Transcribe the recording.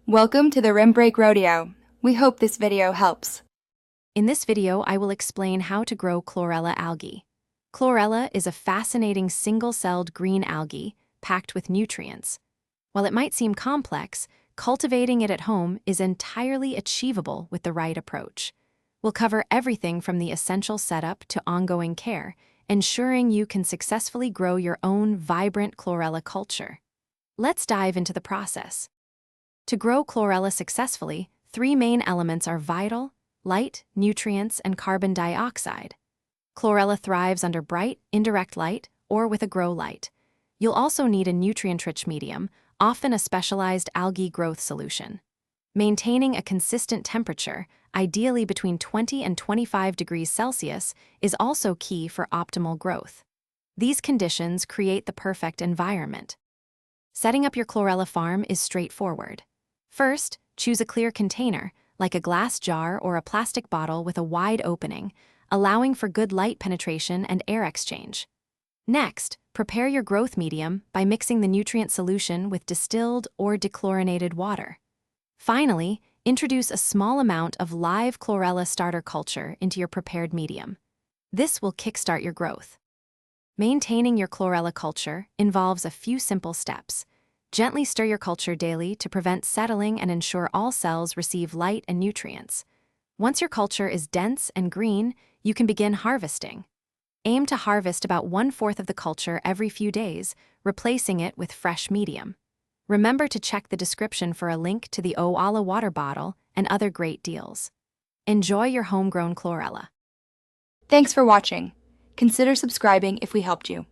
Welcome to the Rim Break Rodeo. We hope this video helps. In this video, I will explain how to grow Chlorella algae. Chlorella is a fascinating single-celled green algae packed with nutrients. While it might seem complex, cultivating it at home is entirely achievable with the right approach. We'll cover everything from the essential setup to ongoing care, ensuring you can successfully grow your own vibrant Chlorella culture. Let's dive into the process. To grow Chlorella successfully, three main elements are vital: light, nutrients, and carbon dioxide. Chlorella thrives under bright, indirect light or with a grow light. You'll also need a nutrient-rich medium, often a specialized algae growth solution. Maintaining a consistent temperature, ideally between 20 and 25 degrees Celsius, is also key for optimal growth. These conditions create the perfect environment. Setting up your Chlorella farm is straightforward. First, choose a clear container, like a glass jar or a plastic bottle with a wide opening, allowing for good light penetration and air exchange. Next, prepare your growth medium by mixing the nutrient solution with distilled or dechlorinated water. Finally, introduce a small amount of live Chlorella starter culture into your prepared medium. This will kickstart your growth. Maintaining your Chlorella culture involves a few simple steps. Gently stir your culture daily to prevent settling and ensure all cells receive light and nutrients. Once your culture is dense and green, you can begin harvesting. Aim to harvest about 1/4 of the culture every few days, replacing it with fresh medium. Remember to check the description for a link to the Oala water bottle and other great deals. Enjoy your homegrown Chlorella. Thanks for watching. Consider subscribing if we helped you.